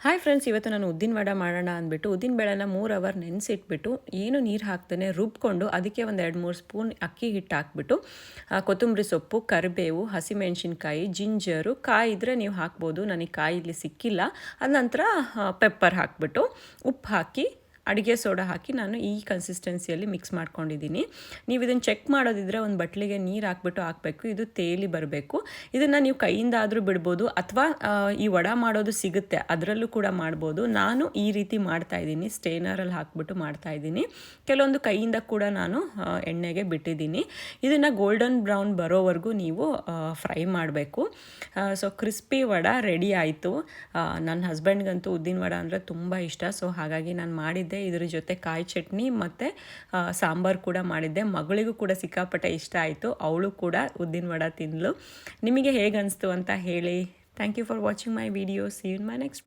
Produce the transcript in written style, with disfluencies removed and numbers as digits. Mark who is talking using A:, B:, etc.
A: Hi friends, ಇವತ್ತು ನಾನು ಉದ್ದಿನ ವಡ ಮಾಡೋಣ ಅಂದ್ಬಿಟ್ಟು ಉದ್ದಿನ ಬೇಳೆನ 3 ಅವರ್ ನೆನೆಸಿಟ್ಬಿಟ್ಟು ಏನು ನೀರು ಹಾಕ್ತಾನೆ ರುಬ್ಕೊಂಡು ಅದಕ್ಕೆ ಒಂದು 2-3 ಸ್ಪೂನ್ ಅಕ್ಕಿ ಹಿಟ್ಟು ಹಾಕ್ಬಿಟ್ಟು ಕೊತ್ತಂಬರಿ ಸೊಪ್ಪು, ಕರಿಬೇವು, ಹಸಿಮೆಣಸಿನ್ಕಾಯಿ, ಜಿಂಜರು, ಕಾಯಿ ಇದ್ದರೆ ನೀವು ಹಾಕ್ಬೋದು. ನನಗೆ ಕಾಯಿ ಇಲ್ಲಿ ಸಿಕ್ಕಿಲ್ಲ. ಅದ ನಂತರ ಪೆಪ್ಪರ್ ಹಾಕ್ಬಿಟ್ಟು ಉಪ್ಪು ಹಾಕಿ ಅಡುಗೆ ಸೋಡಾ ಹಾಕಿ ನಾನು ಈ ಕನ್ಸಿಸ್ಟೆನ್ಸಿಯಲ್ಲಿ ಮಿಕ್ಸ್ ಮಾಡ್ಕೊಂಡಿದ್ದೀನಿ. ನೀವು ಇದನ್ನು ಚೆಕ್ ಮಾಡೋದಿದ್ರೆ ಒಂದು ಬಟ್ಲಿಗೆ ನೀರು ಹಾಕ್ಬಿಟ್ಟು ಹಾಕಬೇಕು. ಇದು ತೇಲಿ ಬರಬೇಕು. ಇದನ್ನು ನೀವು ಕೈಯಿಂದ ಆದರೂ ಬಿಡ್ಬೋದು, ಅಥವಾ ಈ ವಡ ಮಾಡೋದು ಸಿಗುತ್ತೆ ಅದರಲ್ಲೂ ಕೂಡ ಮಾಡ್ಬೋದು. ನಾನು ಈ ರೀತಿ ಮಾಡ್ತಾಯಿದ್ದೀನಿ, ಸ್ಟೇನರಲ್ಲಿ ಹಾಕ್ಬಿಟ್ಟು ಮಾಡ್ತಾಯಿದ್ದೀನಿ. ಕೆಲವೊಂದು ಕೈಯಿಂದ ಕೂಡ ನಾನು ಎಣ್ಣೆಗೆ ಬಿಟ್ಟಿದ್ದೀನಿ. ಇದನ್ನು ಗೋಲ್ಡನ್ ಬ್ರೌನ್ ಬರೋವರೆಗೂ ನೀವು ಫ್ರೈ ಮಾಡಬೇಕು. ಸೊ ಕ್ರಿಸ್ಪಿ ವಡ ರೆಡಿ ಆಯಿತು. ನನ್ನ ಹಸ್ಬೆಂಡ್ಗಂತೂ ಉದ್ದಿನ ವಡ ಅಂದರೆ ತುಂಬ ಇಷ್ಟ. ಸೊ ಹಾಗಾಗಿ ನಾನು ಮಾಡಿದ್ದೆ. ಇದ್ರ ಜೊತೆ ಕಾಯಿ ಚಟ್ನಿ ಮತ್ತು ಸಾಂಬಾರು ಕೂಡ ಮಾಡಿದ್ದೆ. ಮಗಳಿಗೂ ಕೂಡ ಸಿಕ್ಕಾಪಟ್ಟೆ ಇಷ್ಟ ಆಯಿತು. ಅವಳು ಕೂಡ ಉದ್ದಿನ ವಡ ತಿಂದಳು. ನಿಮಗೆ ಹೇಗೆ ಅನಿಸ್ತು ಅಂತ ಹೇಳಿ. Thank you for watching my video. See you in my next